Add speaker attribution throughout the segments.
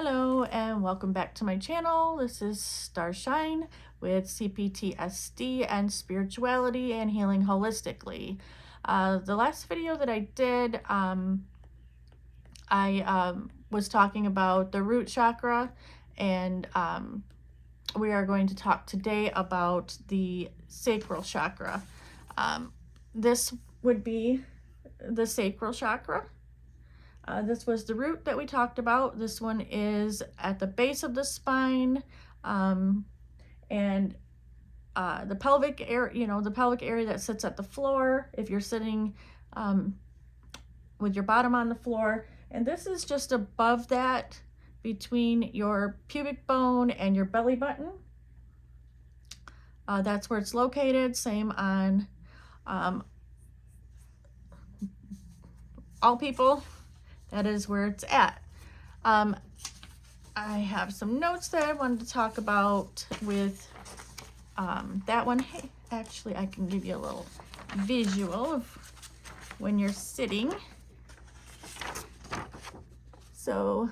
Speaker 1: Hello and welcome back to my channel. This is Starshine with CPTSD and spirituality and healing holistically. The last video that I did, I was talking about the root chakra, and we are going to talk today about the sacral chakra. This would be the sacral chakra. This was the root that we talked about. This one is at the base of the spine, and the pelvic area, the pelvic area that sits at the floor if you're sitting with your bottom on the floor. And this is just above that, between your pubic bone and your belly button. That's where it's located. Same on all people. That is where it's at. I have some notes that I wanted to talk about with that one. Hey, actually, I can give you a little visual of when you're sitting. So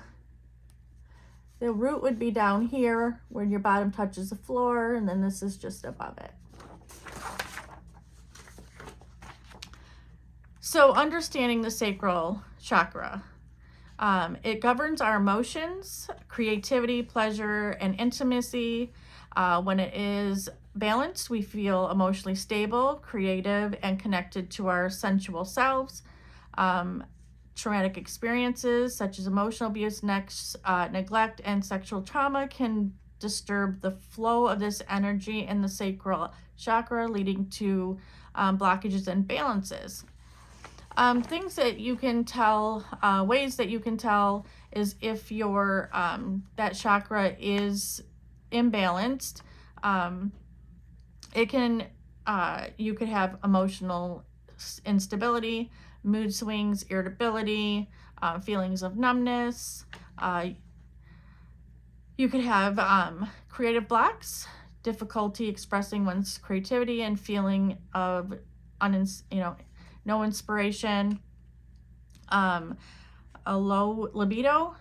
Speaker 1: the root would be down here where your bottom touches the floor, and then this is just above it. So understanding the sacral chakra, it governs our emotions, creativity, pleasure, and intimacy. When it is balanced, we feel emotionally stable, creative, and connected to our sensual selves. Traumatic experiences such as emotional abuse, neglect, and sexual trauma can disturb the flow of this energy in the sacral chakra, leading to blockages and imbalances. Things that you can tell, ways that you can tell is if your that chakra is imbalanced. It can you could have emotional instability, mood swings, irritability, feelings of numbness. You could have creative blocks, difficulty expressing one's creativity, and feeling of no inspiration, a low libido,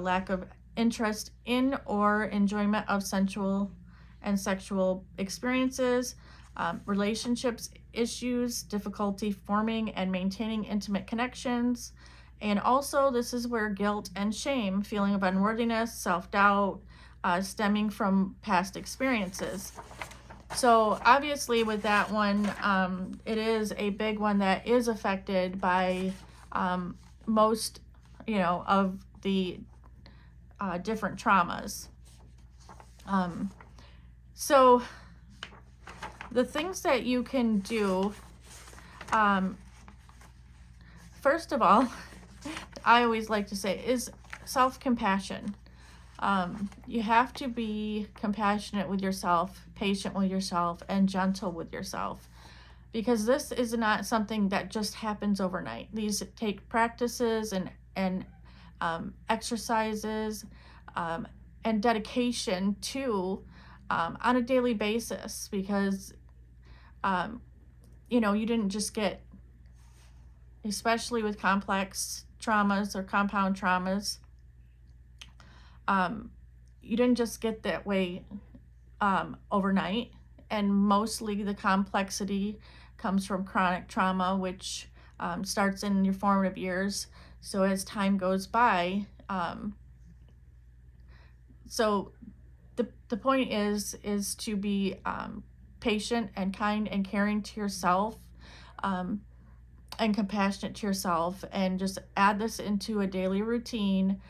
Speaker 1: lack of interest in or enjoyment of sensual and sexual experiences, relationships issues, difficulty forming and maintaining intimate connections. And also, this is where guilt and shame, feeling of unworthiness, self-doubt, stemming from past experiences. So obviously with that one, it is a big one that is affected by most, of the different traumas. So the things that you can do, first of all, I always like to say, is self-compassion. You have to be compassionate with yourself, patient with yourself, and gentle with yourself, because this is not something that just happens overnight. These take practices and exercises and dedication to on a daily basis, because you didn't just get, especially with complex traumas or compound traumas, you didn't just get that way overnight. And mostly the complexity comes from chronic trauma, which starts in your formative years. So as time goes by, so the point is to be patient and kind and caring to yourself, and compassionate to yourself, and just add this into a daily routine,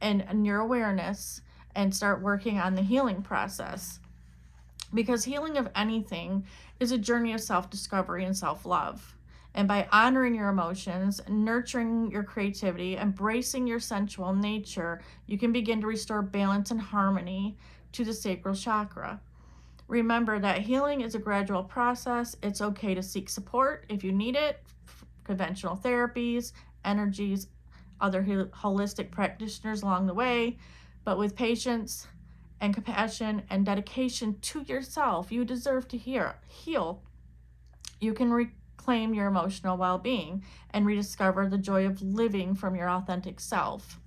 Speaker 1: and your awareness, and start working on the healing process. Because healing of anything is a journey of self-discovery and self-love. And by honoring your emotions, nurturing your creativity, embracing your sensual nature, you can begin to restore balance and harmony to the sacral chakra. Remember that healing is a gradual process. It's okay to seek support if you need it, conventional therapies, energies, other holistic practitioners along the way. But with patience and compassion and dedication to yourself, you deserve to heal. You can reclaim your emotional well-being and rediscover the joy of living from your authentic self.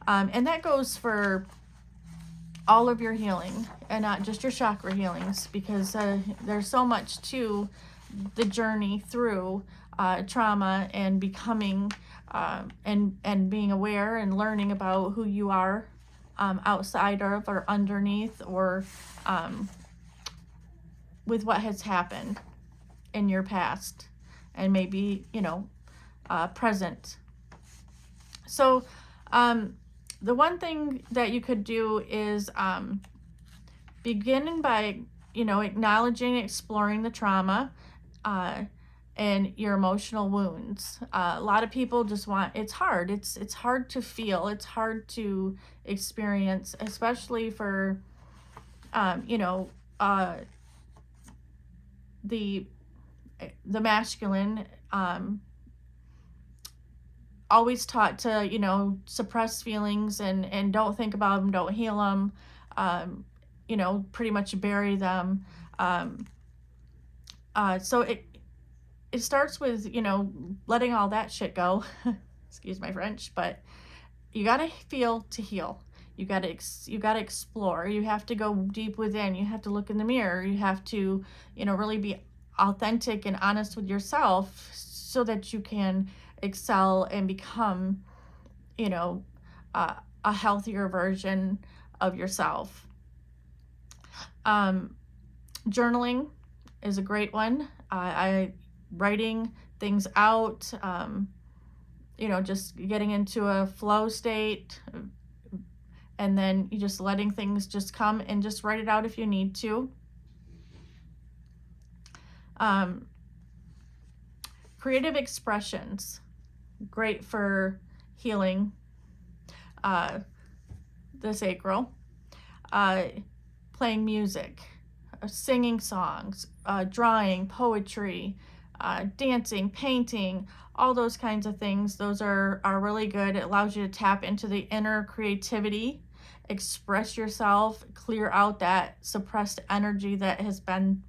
Speaker 1: And that goes for all of your healing and not just your chakra healings, because there's so much to the journey through trauma and becoming and being aware and learning about who you are outside of or underneath or with what has happened in your past and maybe, present. So the one thing that you could do is beginning by, acknowledging, exploring the trauma and your emotional wounds. A lot of people just it's hard. It's hard to feel. It's hard to experience, especially for, the masculine, always taught to, suppress feelings and don't think about them, don't heal them, pretty much bury them. So it starts with, letting all that shit go. Excuse my French, but you got to feel to heal. You got to explore. You have to go deep within. You have to look in the mirror. You have to, really be authentic and honest with yourself so that you can excel and become, a healthier version of yourself. Journaling is a great one. I writing things out, just getting into a flow state, and then you just letting things just come and just write it out if you need to. Creative expressions, great for healing the sacral. Playing music, singing songs, drawing, poetry, dancing, painting, all those kinds of things. Those are really good. It allows you to tap into the inner creativity, express yourself, clear out that suppressed energy that has been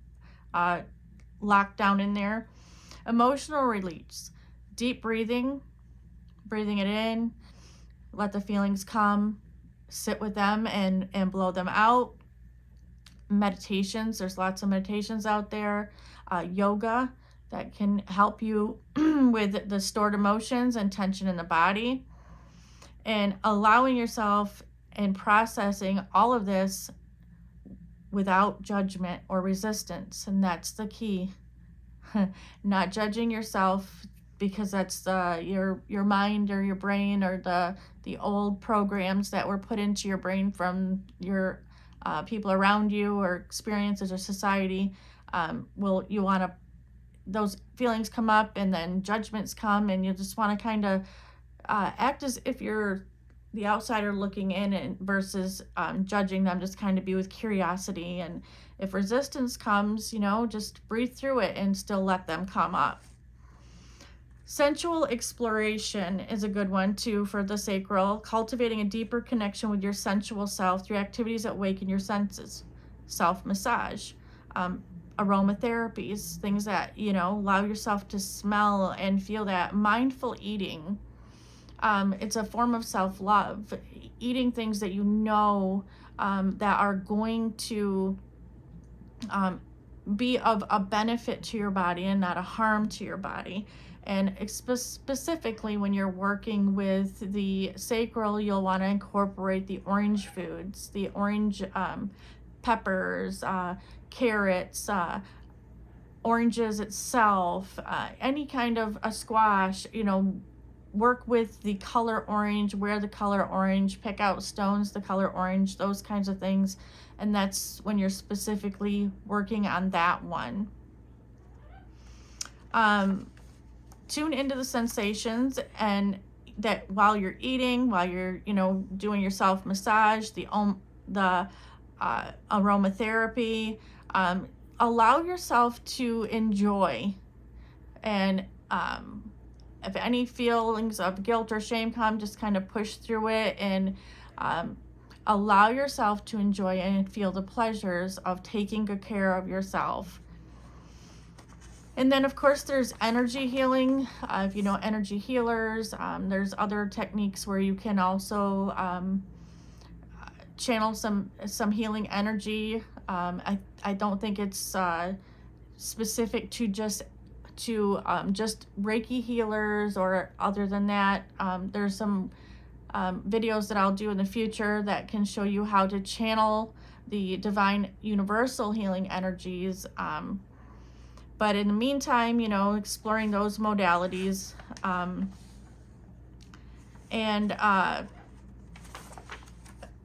Speaker 1: locked down in there. Emotional release, deep breathing it in, let the feelings come, sit with them and blow them out. Meditations, there's lots of meditations out there. Yoga that can help you with the stored emotions and tension in the body, and allowing yourself and processing all of this without judgment or resistance. And that's the key. Not judging yourself, because that's your mind or your brain or the old programs that were put into your brain from your people around you or experiences or society. You want to, those feelings come up and then judgments come, and you just want to kind of act as if you're the outsider looking in and versus judging them. Just kind of be with curiosity, and if resistance comes, just breathe through it and still let them come up. Sensual exploration is a good one too for the sacral, cultivating a deeper connection with your sensual self through activities that awaken your senses. Self-massage, aromatherapies, things that, allow yourself to smell and feel that. Mindful eating, it's a form of self-love, eating things that that are going to be of a benefit to your body and not a harm to your body. And specifically when you're working with the sacral, you'll want to incorporate the orange foods, the orange peppers, carrots, oranges itself, any kind of a squash, work with the color orange, wear the color orange, pick out stones the color orange, those kinds of things. And that's when you're specifically working on that one. Tune into the sensations, and that while you're eating, while you're, doing your self-massage, the aromatherapy, allow yourself to enjoy. And if any feelings of guilt or shame come, just kind of push through it and allow yourself to enjoy and feel the pleasures of taking good care of yourself. And then of course there's energy healing. If you know energy healers, there's other techniques where you can also channel some healing energy. I don't think it's specific to just Reiki healers, or other than that. There's some videos that I'll do in the future that can show you how to channel the divine universal healing energies. But in the meantime, you know, exploring those modalities. And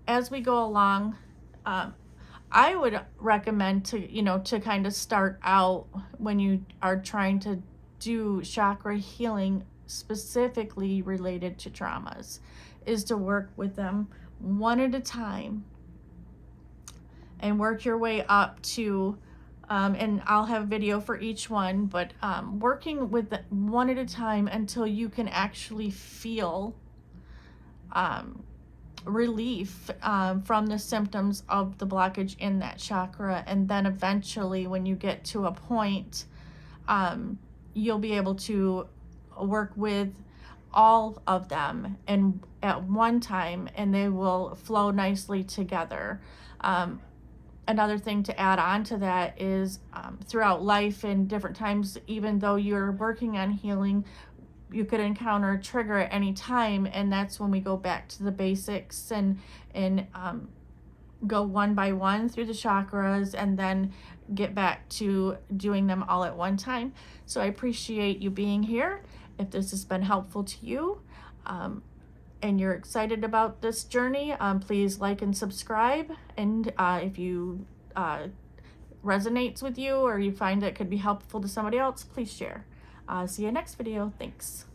Speaker 1: as we go along, I would recommend to kind of start out, when you are trying to do chakra healing specifically related to traumas, is to work with them one at a time and work your way up to, and I'll have video for each one, but working with one at a time until you can actually feel relief from the symptoms of the blockage in that chakra. And then eventually, when you get to a point, you'll be able to work with all of them and at one time, and they will flow nicely together. Another thing to add on to that is throughout life and different times, even though you're working on healing, you could encounter a trigger at any time, and that's when we go back to the basics and go one by one through the chakras, and then get back to doing them all at one time. So I appreciate you being here. If this has been helpful to you, and you're excited about this journey, please like and subscribe. And if you resonates with you, or you find that it could be helpful to somebody else, please share. See you next video. Thanks.